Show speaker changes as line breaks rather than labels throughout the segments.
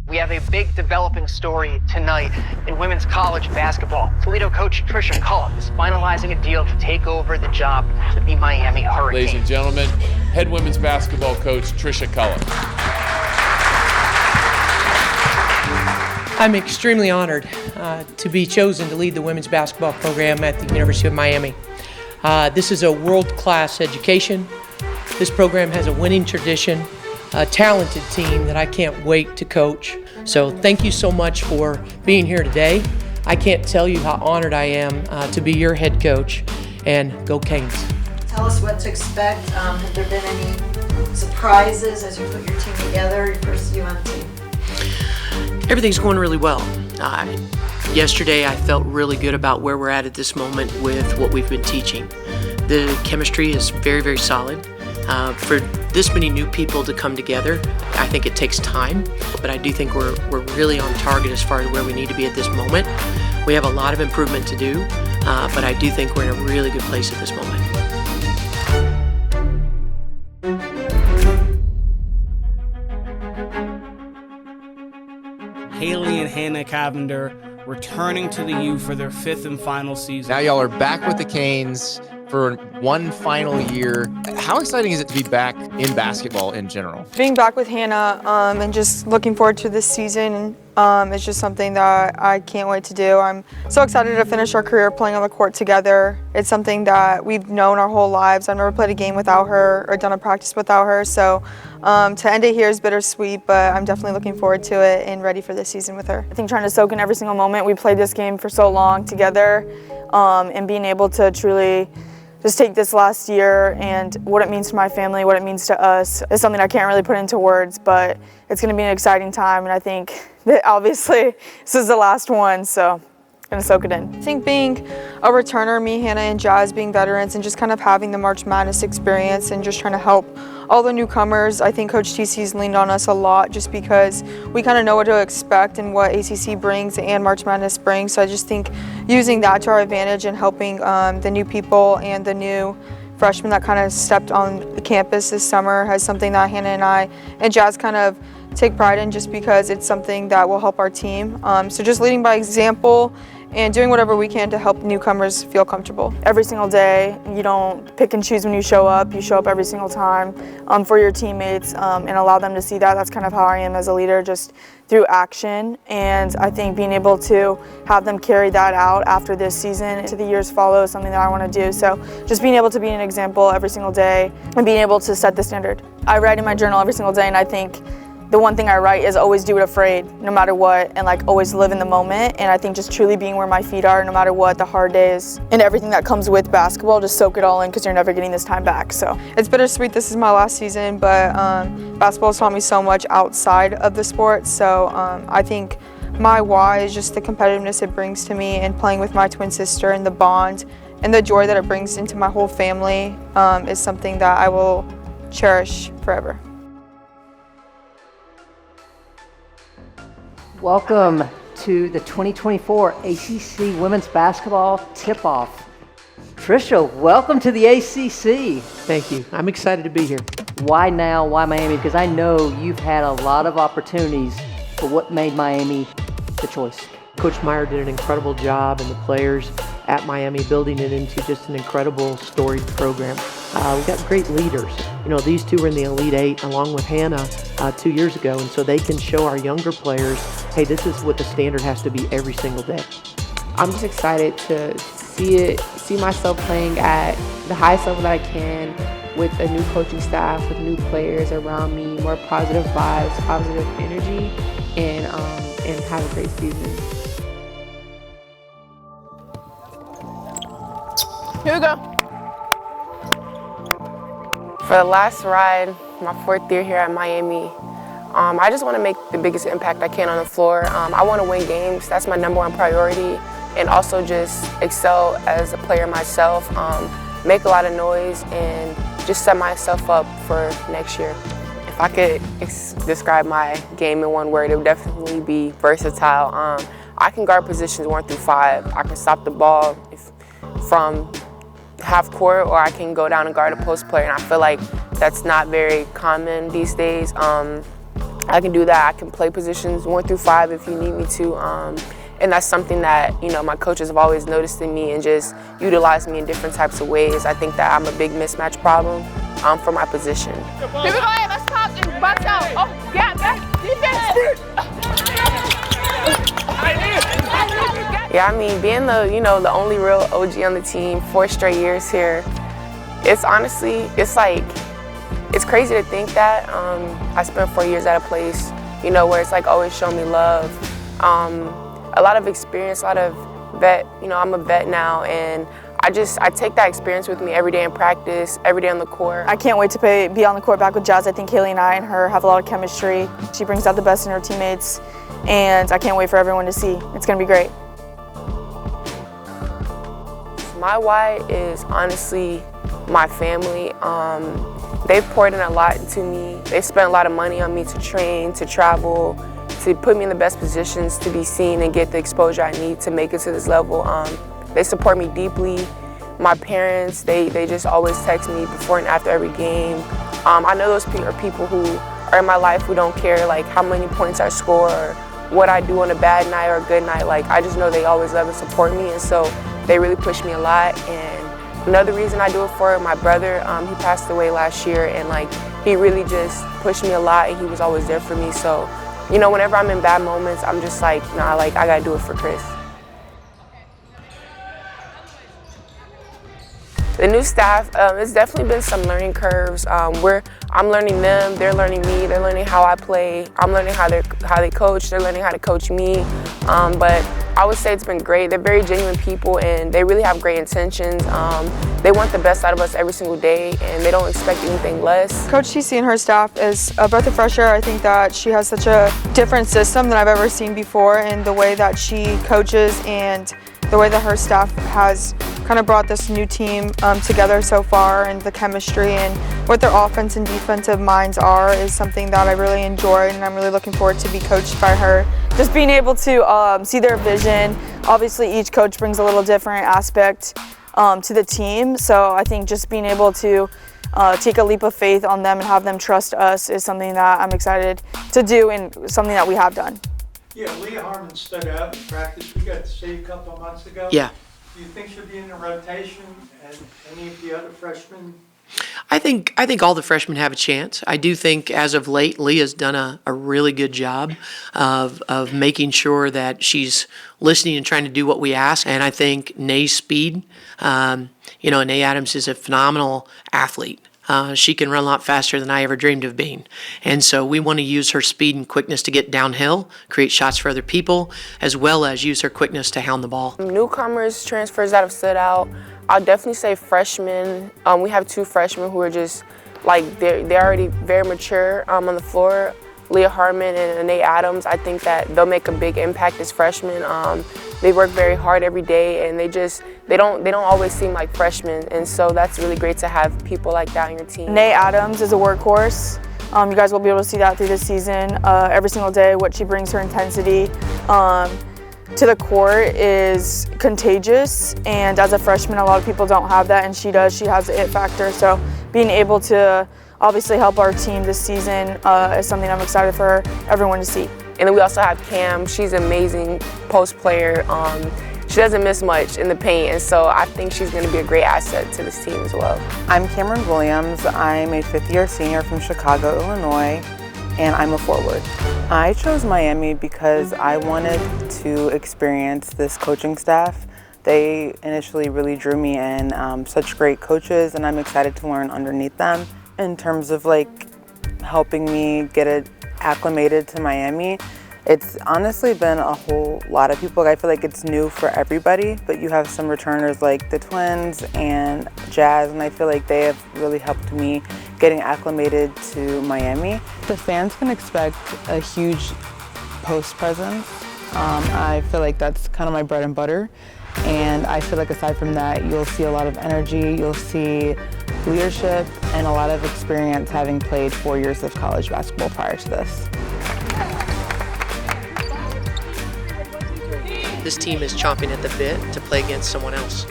We have a big developing story tonight in women's college basketball. Toledo coach Tricia Cullop is finalizing a deal to take over the job of the Miami Hurricanes.
Ladies and gentlemen, head women's basketball coach Tricia Cullop.
I'm extremely honored to be chosen to lead the women's basketball program at the University of Miami. This is a world-class education. This program has a winning tradition, a talented team that I can't wait to coach. So thank you so much for being here today. I can't tell you how honored I am to be your head coach, and go Canes.
Tell us what to expect. Have there been any surprises as you put your team together, your first year on the team?
Everything's going really well. Yesterday I felt really good about where we're at this moment with what we've been teaching. The chemistry is very, very solid. For this many new people to come together, I think it takes time, but I do think we're really on target as far as where we need to be at this moment. We have a lot of improvement to do, but I do think we're in a really good place at this moment.
Haley and Hannah Cavender returning to the U for their 5th and final season.
Now y'all are back with the Canes for one final year. How exciting is it to be back in basketball in general?
Being back with Hannah and just looking forward to this season is just something that I can't wait to do. I'm so excited to finish our career playing on the court together. It's something that we've known our whole lives. I've never played a game without her or done a practice without her, so to end it here is bittersweet, but I'm definitely looking forward to it and ready for this season with her.
I think trying to soak in every single moment. We played this game for so long together, and being able to truly just take this last year and what it means to my family, what it means to us, is something I can't really put into words, but it's going to be an exciting time, and I think that obviously this is the last one, so I'm going to soak it in.
I think being a returner, me, Hannah, and Jazz being veterans, and just kind of having the March Madness experience and just trying to help all the newcomers, I think Coach TC's leaned on us a lot just because we kind of know what to expect and what ACC brings and March Madness brings. So I just think using that to our advantage and helping the new people and the new freshmen that kind of stepped on the campus this summer has something that Hannah and I and Jazz kind of take pride in just because it's something that will help our team. So just leading by example and doing whatever we can to help newcomers feel comfortable.
Every single day, you don't pick and choose when you show up every single time for your teammates and allow them to see that. That's kind of how I am as a leader, just through action. And I think being able to have them carry that out after this season to the years follow is something that I want to do. So just being able to be an example every single day and being able to set the standard. I write in my journal every single day, and I think the one thing I write is always do it afraid, no matter what, and like always live in the moment. And I think just truly being where my feet are, no matter what, the hard days and everything that comes with basketball, just soak it all in because you're never getting this time back. So
it's bittersweet. This is my last season, but basketball has taught me so much outside of the sport. So I think my why is just the competitiveness it brings to me, and playing with my twin sister and the bond and the joy that it brings into my whole family is something that I will cherish forever.
Welcome to the 2024 ACC Women's Basketball Tip-Off. Tricia, welcome to the ACC.
Thank you. I'm excited to be here.
Why now? Why Miami? Because I know you've had a lot of opportunities, but what made Miami the choice?
Coach Meyer did an incredible job, and the players at Miami building it into just an incredible storied program. We've got great leaders. You know, these two were in the Elite Eight along with Hannah 2 years ago, and so they can show our younger players, hey, this is what the standard has to be every single day.
I'm just excited to see myself playing at the highest level that I can with a new coaching staff, with new players around me, more positive vibes, positive energy, and have a great season.
Here we go. For the last ride, my 4th year here at Miami, I just want to make the biggest impact I can on the floor. I want to win games. That's my #1 priority. And also just excel as a player myself, make a lot of noise, and just set myself up for next year. If I could describe my game in one word, it would definitely be versatile. I can guard positions 1 through 5. I can stop the ball from half court, or I can go down and guard a post player, and I feel like that's not very common these days. I can do that. I can play positions 1 through 5 if you need me to. And that's something that, you know, my coaches have always noticed in me and just utilized me in different types of ways. I think that I'm a big mismatch problem for my position.
Here we go, hey, let's pop and box out. Oh, yeah, back, defense.
Yeah, I mean, being the only real OG on the team, 4 straight years here, it's honestly, it's crazy to think that. I spent 4 years at a place, you know, where it's like always shown me love. A lot of experience, a lot of vet, you know, I'm a vet now, and I take that experience with me every day in practice, every day on the court.
I can't wait to be on the court back with Jazz. I think Haley and I and her have a lot of chemistry. She brings out the best in her teammates, and I can't wait for everyone to see. It's going to be great.
My why is honestly my family. They've poured in a lot into me. They spent a lot of money on me to train, to travel, to put me in the best positions to be seen and get the exposure I need to make it to this level. They support me deeply. My parents, they just always text me before and after every game. I know those are people who are in my life who don't care like how many points I score or what I do on a bad night or a good night. Like, I just know they always love and support me, and so they really push me a lot. And another reason I do it for my brother, he passed away last year, and like he really just pushed me a lot, and he was always there for me. So, you know, whenever I'm in bad moments, I'm just like, nah, like I gotta do it for Chris. The new staff, it's definitely been some learning curves. I'm learning them, they're learning me, they're learning how I play, I'm learning how they coach, they're learning how to coach me. But I would say it's been great. They're very genuine people, and they really have great intentions. They want the best out of us every single day, and they don't expect anything less.
Coach TC and her staff is a breath of fresh air. I think that she has such a different system than I've ever seen before, in the way that she coaches and the way that her staff has kind of brought this new team together so far, and the chemistry and what their offense and defensive minds are is something that I really enjoy, and I'm really looking forward to be coached by her. Just being able to see their vision. Obviously each coach brings a little different aspect to the team, so I think just being able to take a leap of faith on them and have them trust us is something that I'm excited to do, and something that we have done.
Yeah, Leah Harmon stood out in practice. We got to see a couple of months ago.
Yeah.
Do you think she'll be in the rotation, and any of the other freshmen?
I think all the freshmen have a chance. I do think as of late, Leah's done a really good job of making sure that she's listening and trying to do what we ask. And I think Nay's speed, Nay Adams is a phenomenal athlete. She can run a lot faster than I ever dreamed of being. And so we want to use her speed and quickness to get downhill, create shots for other people, as well as use her quickness to hound the ball.
Newcomers, transfers that have stood out, I'll definitely say freshmen. We have 2 freshmen who are just, like, they're already very mature on the floor. Leah Harmon and Nate Adams, I think that they'll make a big impact as freshmen. They work very hard every day, and they don't always seem like freshmen, and so that's really great to have people like that on your team.
Nate Adams is a workhorse. You guys will be able to see that through the season. Every single day, what she brings, her intensity to the court is contagious, and as a freshman, a lot of people don't have that, and she does. She has the it factor, so being able to obviously help our team this season is something I'm excited for everyone to see.
And then we also have Cam. She's an amazing post player. She doesn't miss much in the paint, and so I think she's going to be a great asset to this team as well.
I'm Cameron Williams. I'm a 5th-year senior from Chicago, Illinois, and I'm a forward. I chose Miami because I wanted to experience this coaching staff. They initially really drew me in, such great coaches, and I'm excited to learn underneath them. In terms of like helping me get acclimated to Miami, it's honestly been a whole lot of people. I feel like it's new for everybody, but you have some returners like the Twins and Jazz, and I feel like they have really helped me getting acclimated to Miami.
The fans can expect a huge post presence. I feel like that's kind of my bread and butter, and I feel like aside from that, you'll see a lot of energy, you'll see leadership, and a lot of experience having played 4 years of college basketball prior to this.
This team is chomping at the bit to play against someone else.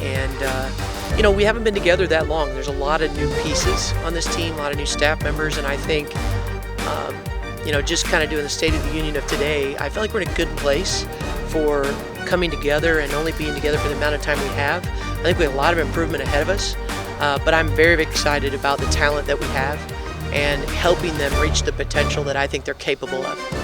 And, we haven't been together that long. There's a lot of new pieces on this team, a lot of new staff members, and I think just kind of doing the State of the Union of today, I feel like we're in a good place for coming together and only being together for the amount of time we have. I think we have a lot of improvement ahead of us, but I'm very, very excited about the talent that we have and helping them reach the potential that I think they're capable of.